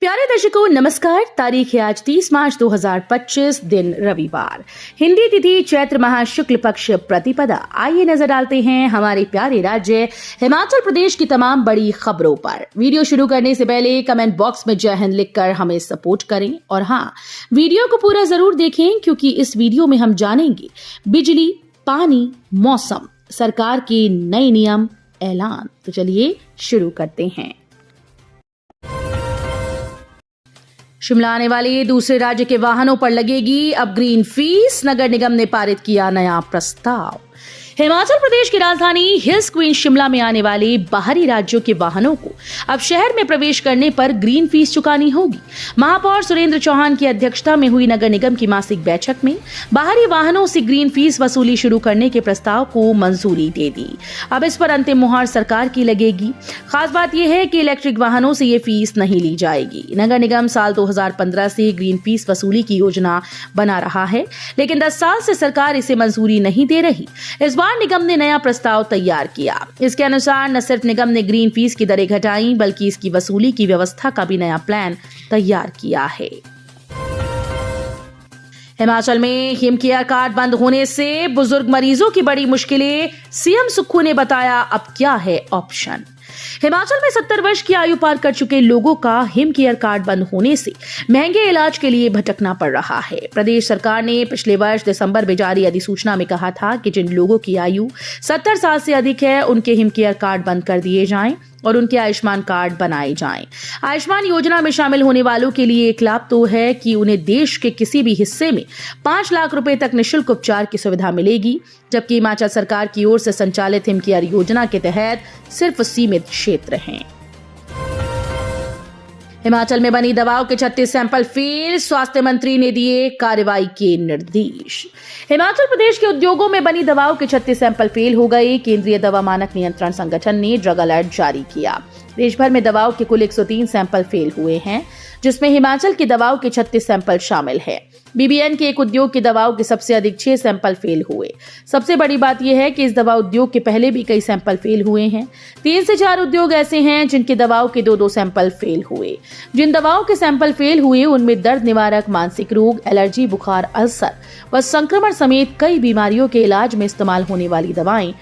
प्यारे दर्शकों नमस्कार। तारीख है आज 30 मार्च 2025, दिन रविवार, हिंदी तिथि चैत्र माह शुक्ल पक्ष प्रतिपदा। आइए नजर डालते हैं हमारे प्यारे राज्य हिमाचल प्रदेश की तमाम बड़ी खबरों पर। वीडियो शुरू करने से पहले कमेंट बॉक्स में जय हिंद लिखकर हमें सपोर्ट करें और हाँ, वीडियो को पूरा जरूर देखें क्योंकि इस वीडियो में हम जानेंगे बिजली, पानी, मौसम, सरकार के नए नियम, ऐलान। तो चलिए शुरू करते हैं। शिमला आने वाले दूसरे राज्य के वाहनों पर लगेगी अब ग्रीन फीस, नगर निगम ने पारित किया नया प्रस्ताव। हिमाचल प्रदेश की राजधानी हिल्स क्वीन शिमला में आने वाले बाहरी राज्यों के वाहनों को अब शहर में प्रवेश करने पर ग्रीन फीस चुकानी होगी। महापौर सुरेंद्र चौहान की अध्यक्षता में हुई नगर निगम की मासिक बैठक में बाहरी वाहनों से ग्रीन फीस वसूली शुरू करने के प्रस्ताव को मंजूरी दे दी। अब इस पर अंतिम मुहर सरकार की लगेगी। खास बात यह है कि इलेक्ट्रिक वाहनों से ये फीस नहीं ली जाएगी। नगर निगम साल 2015 से ग्रीन फीस वसूली की योजना बना रहा है, लेकिन 10 साल से सरकार इसे मंजूरी नहीं दे रही। इस बार निगम ने नया प्रस्ताव तैयार किया। इसके अनुसार न सिर्फ निगम ने ग्रीन फीस की दरें घटाई, बल्कि इसकी वसूली की व्यवस्था का भी नया प्लान तैयार किया है। हिमाचल में हिम केयर कार्ड बंद होने से बुजुर्ग मरीजों की बड़ी मुश्किलें, सीएम सुक्खू ने बताया अब क्या है ऑप्शन। हिमाचल में 70 वर्ष की आयु पार कर चुके लोगों का हिम केयर कार्ड बंद होने से महंगे इलाज के लिए भटकना पड़ रहा है। प्रदेश सरकार ने पिछले वर्ष दिसंबर में जारी अधिसूचना में कहा था कि जिन लोगों की आयु 70 साल से अधिक है उनके हिम केयर कार्ड बंद कर दिए जाएं और उनके आयुष्मान कार्ड बनाए जाएं। आयुष्मान योजना में शामिल होने वालों के लिए एक लाभ तो है कि उन्हें देश के किसी भी हिस्से में 5 लाख रुपए तक निःशुल्क उपचार की सुविधा मिलेगी, जबकि हिमाचल सरकार की ओर से संचालित हिम केयर योजना के तहत सिर्फ सीमित क्षेत्र हैं। हिमाचल में बनी दवाओं के 36 सैंपल फेल, स्वास्थ्य मंत्री ने दिए कार्रवाई के निर्देश। हिमाचल प्रदेश के उद्योगों में बनी दवाओं के 36 सैंपल फेल हो गए। केंद्रीय दवा मानक नियंत्रण संगठन ने ड्रग अलर्ट जारी किया। देश भर में दवाओं के कुल 103 सैंपल फेल हुए हैं, जिसमें हिमाचल की दवाओं के 36 सैंपल शामिल है। बीबीएन के एक उद्योग की दवाओं के सबसे अधिक 6 सैंपल फेल हुए। सबसे बड़ी बात यह है कि इस दवा उद्योग के पहले भी कई सैंपल फेल हुए हैं। 3 से 4 उद्योग ऐसे हैं जिनकी दवाओं के 2-2 सैंपल फेल हुए। जिन दवाओं के सैंपल फेल हुए उनमें दर्द निवारक, मानसिक रोग, एलर्जी, बुखार, अल्सर व संक्रमण समेत कई बीमारियों के इलाज में इस्तेमाल होने वाली दवाएं।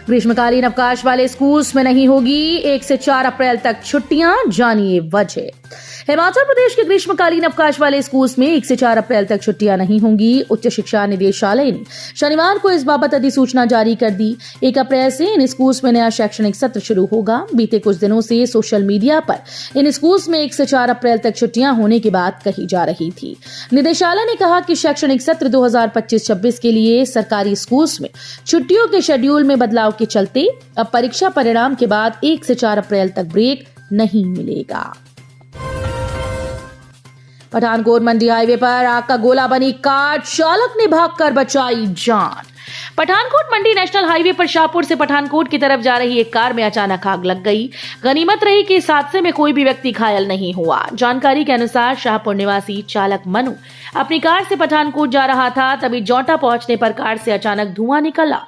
ग्रीष्मकालीन अवकाश वाले स्कूल्स में नहीं होगी 1 से 4 अप्रैल तक छुट्टियां, जानिए वजह। हिमाचल प्रदेश के ग्रीष्मकालीन अवकाश वाले स्कूल्स में 1 से 4 अप्रैल तक छुट्टियां नहीं होंगी। उच्च शिक्षा निदेशालय ने शनिवार को इस बाबत अधिसूचना जारी कर दी। 1 अप्रैल से इन स्कूल्स में नया शैक्षणिक सत्र शुरू होगा। बीते कुछ दिनों से सोशल मीडिया पर इन स्कूल्स में 1 से 4 अप्रैल तक छुट्टियां होने की बात कही जा रही थी। निदेशालय ने कहा कि शैक्षणिक सत्र 2025-26 के लिए सरकारी स्कूल्स में छुट्टियों के शेड्यूल में बदलाव के चलते अब परीक्षा परिणाम के बाद 1 से 4 अप्रैल तक ब्रेक नहीं मिलेगा। पठानकोट मंडी हाईवे पर आग का गोला बनी कार, चालक ने भागकर बचाई जान। पठानकोट मंडी नेशनल हाईवे पर शाहपुर से पठानकोट की तरफ जा रही एक कार में अचानक आग लग गई। गनीमत रही कि इस हादसे में कोई भी व्यक्ति घायल नहीं हुआ। जानकारी के अनुसार शाहपुर निवासी चालक मनु अपनी कार से पठानकोट जा रहा था, तभी जौटा पहुंचने पर कार से अचानक धुआं निकला।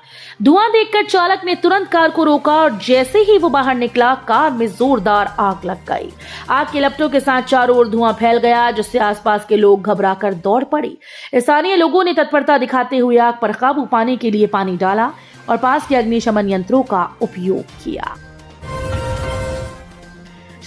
धुआं देखकर चालक ने तुरंत कार को रोका और जैसे ही वो बाहर निकला, कार में जोरदार आग लग गई। आग के लपटों के साथ चारों ओर धुआं फैल गया, जिससे आसपास के लोग घबराकर दौड़ पड़े। स्थानीय लोगों ने तत्परता दिखाते हुए आग पर काबू पाने के लिए पानी डाला और पास के अग्निशमन यंत्रों का उपयोग किया।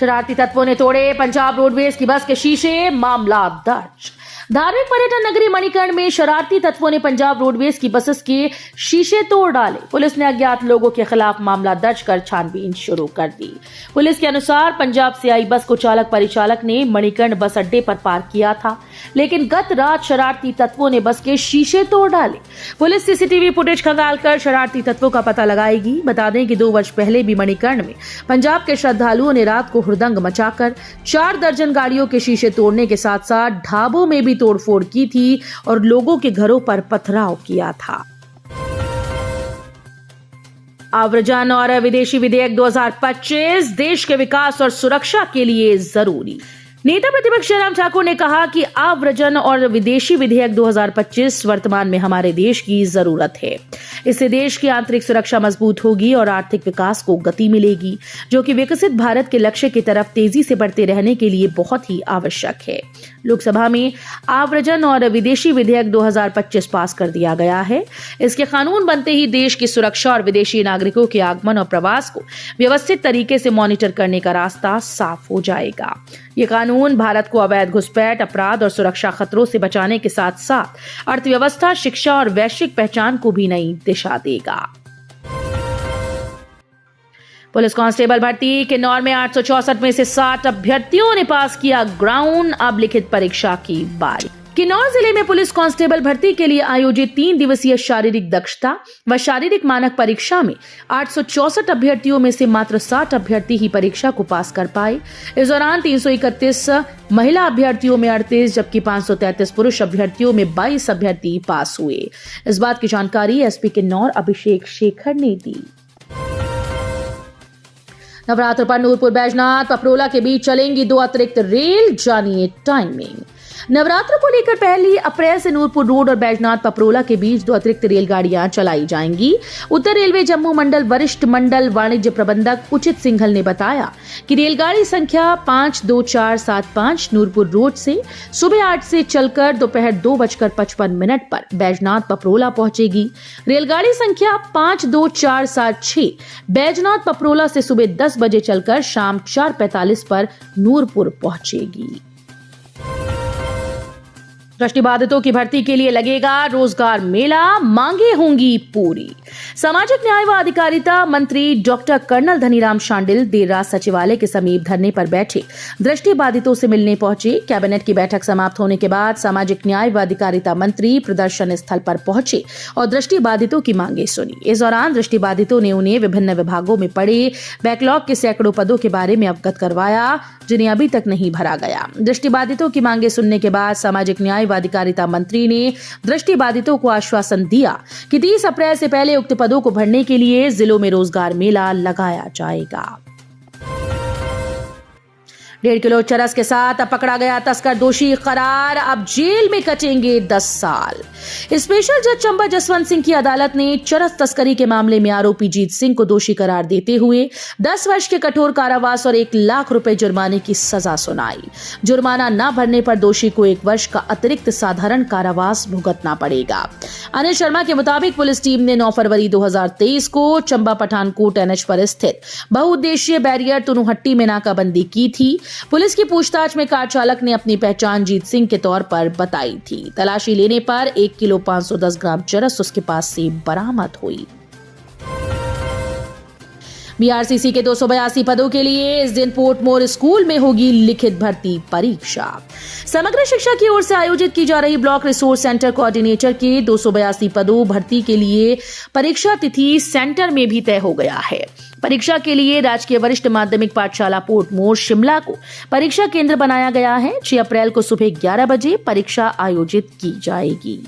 शरारती तत्वों ने तोड़े पंजाब रोडवेज की बस के शीशे, मामला दर्ज। धार्मिक पर्यटन नगरी मणिकर्ण में शरारती तत्वों ने पंजाब रोडवेज की बसेस के शीशे तोड़ डाले। पुलिस ने अज्ञात लोगों के खिलाफ मामला दर्ज कर छानबीन शुरू कर दी। पुलिस के अनुसार पंजाब से आई बस को चालक परिचालक ने मणिकर्ण बस अड्डे पर पार्क किया था, लेकिन गत रात शरारती तत्वों ने बस के शीशे तोड़ डाले। पुलिस सीसीटीवी फुटेज खंगालकर शरारती तत्वों का पता लगाएगी। बता दें कि 2 वर्ष पहले भी मणिकर्ण में पंजाब के श्रद्धालुओं ने रात को हुड़दंग मचाकर 4 दर्जन गाड़ियों के शीशे तोड़ने के साथ साथ ढाबों में भी तोड़फोड़ की थी और लोगों के घरों पर पथराव किया था। आव्रजन और विदेशी विधेयक 2025 देश के विकास और सुरक्षा के लिए जरूरी। नेता प्रतिपक्ष जयराम ठाकुर ने कहा कि आव्रजन और विदेशी विधेयक 2025 वर्तमान में हमारे देश की जरूरत है। इससे देश की आंतरिक सुरक्षा मजबूत होगी और आर्थिक विकास को गति मिलेगी, जो कि विकसित भारत के लक्ष्य की तरफ तेजी से बढ़ते रहने के लिए बहुत ही आवश्यक है। लोकसभा में आव्रजन और विदेशी विधेयक 2025 पास कर दिया गया है। इसके कानून बनते ही देश की सुरक्षा और विदेशी नागरिकों के आगमन और प्रवास को व्यवस्थित तरीके से मॉनिटर करने का रास्ता साफ हो जाएगा। ये कानून भारत को अवैध घुसपैठ, अपराध और सुरक्षा खतरों से बचाने के साथ साथ अर्थव्यवस्था, शिक्षा और वैश्विक पहचान को भी नई दिशा देगा। पुलिस कांस्टेबल भर्ती किन्नौर में 864 में से 60 अभ्यर्थियों ने पास किया ग्राउंड। अब लिखित परीक्षा की बारी। किन्नौर जिले में पुलिस कांस्टेबल भर्ती के लिए आयोजित 3 दिवसीय शारीरिक दक्षता व शारीरिक मानक परीक्षा में 864 अभ्यर्थियों में से मात्र 60 अभ्यर्थी ही परीक्षा को पास कर पाए। इस दौरान 331 महिला अभ्यर्थियों में 38 जबकि 533 पुरुष अभ्यर्थियों में 22 अभ्यर्थी पास हुए। इस बात की जानकारी एसपी किन्नौर अभिषेक शेखर ने दी। नवरात्र पर नूरपुर बैजनाथ पपरोला के बीच चलेंगी 2 अतिरिक्त रेल, जानिए टाइमिंग। नवरात्र को लेकर 1 अप्रैल से नूरपुर रोड और बैजनाथ पपरोला के बीच 2 अतिरिक्त रेलगाड़ियां चलाई जाएंगी। उत्तर रेलवे जम्मू मंडल वरिष्ठ मंडल वाणिज्य प्रबंधक उचित सिंघल ने बताया कि रेलगाड़ी संख्या 52475 नूरपुर रोड से सुबह 8 से चलकर दोपहर 2:55 पर बैजनाथ पपरोला पहुंचेगी। रेलगाड़ी संख्या 52476 बैजनाथ पपरोला से सुबह 10 बजे चलकर शाम 4:45 पर नूरपुर पहुंचेगी। दृष्टिबाधितों की भर्ती के लिए लगेगा रोजगार मेला, मांगे होंगी पूरी। सामाजिक न्याय व अधिकारिता मंत्री डॉक्टर कर्नल धनीराम शांडिल देर रात सचिवालय के समीप धरने पर बैठे दृष्टिबाधितों से मिलने पहुंचे। कैबिनेट की बैठक समाप्त होने के बाद सामाजिक न्याय व अधिकारिता मंत्री प्रदर्शन स्थल पर पहुंचे और दृष्टिबाधितों की मांगे सुनी। इस दौरान दृष्टिबाधितों ने उन्हें विभिन्न विभागों में पड़े बैकलॉग के सैकड़ों पदों के बारे में अवगत करवाया, जिन्हें अभी तक नहीं भरा गया। दृष्टिबाधितों की मांगे सुनने के बाद सामाजिक न्याय व अधिकारिता मंत्री ने दृष्टिबाधितों को आश्वासन दिया कि 30 अप्रैल से पहले उक्त पदों को भरने के लिए जिलों में रोजगार मेला लगाया जाएगा। 1.5 किलो चरस के साथ अब पकड़ा गया तस्कर दोषी करार, अब जेल में कटेंगे 10 साल। स्पेशल जज चंबा जसवंत सिंह की अदालत ने चरस तस्करी के मामले में आरोपी जीत सिंह को दोषी करार देते हुए 10 वर्ष के कठोर कारावास और 1 लाख रुपए जुर्माने की सजा सुनाई। जुर्माना न भरने पर दोषी को 1 वर्ष का अतिरिक्त साधारण कारावास भुगतना पड़ेगा। अनिल शर्मा के मुताबिक पुलिस टीम ने 9 फरवरी 2023 को चंबा पठानकोट एनएच पर स्थित बहुउद्देशीय बैरियर तुनुहट्टी में नाकाबंदी की थी। पुलिस की पूछताछ में कार चालक ने अपनी पहचान जीत सिंह के तौर पर बताई थी। तलाशी लेने पर 1 किलो 510 ग्राम चरस उसके पास से बरामद हुई। बीआरसीसी के 282 पदों के लिए इस दिन पोर्टमोर स्कूल में होगी लिखित भर्ती परीक्षा। समग्र शिक्षा की ओर से आयोजित की जा रही ब्लॉक रिसोर्स सेंटर कोऑर्डिनेटर के 282 पदों भर्ती के लिए परीक्षा तिथि सेंटर में भी तय हो गया है। परीक्षा के लिए राजकीय वरिष्ठ माध्यमिक पाठशाला पोर्टमोर शिमला को परीक्षा केंद्र बनाया गया है। 6 अप्रैल को सुबह 11 बजे परीक्षा आयोजित की जाएगी।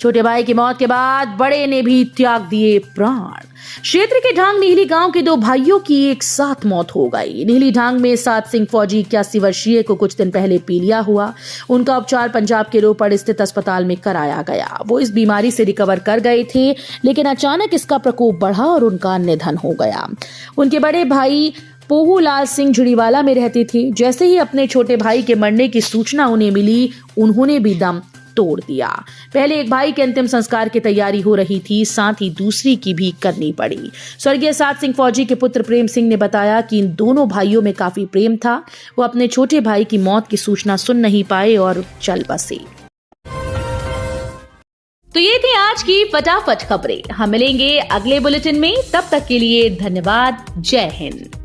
छोटे भाई की मौत के बाद बड़े ने भी त्याग दिए प्राण। क्षेत्र के ढांग नीहली गांव के 2 भाइयों की एक साथ मौत हो गई। नीहली ढांग में 7 सिंह फौजी 81 वर्षीय को कुछ दिन पहले पीलिया हुआ। उनका उपचार पंजाब के रोपड़ स्थित अस्पताल में कराया गया। वो इस बीमारी से रिकवर कर गए थे, लेकिन अचानक इसका प्रकोप बढ़ा और उनका निधन हो गया। उनके बड़े भाई पोहू लाल सिंह झुड़ीवाला में रहते थे। जैसे ही अपने छोटे भाई के मरने की सूचना उन्हें मिली, उन्होंने भी दम तोड़ दिया। पहले एक भाई के अंतिम संस्कार की तैयारी हो रही थी, साथ ही दूसरी की भी करनी पड़ी। स्वर्गीय 7 सिंह फौजी के पुत्र प्रेम सिंह ने बताया कि इन दोनों भाइयों में काफी प्रेम था। वो अपने छोटे भाई की मौत की सूचना सुन नहीं पाए और चल बसे। तो ये थी आज की फटाफट खबरें। हम मिलेंगे अगले बुलेटिन में, तब तक के लिए धन्यवाद। जय हिंद।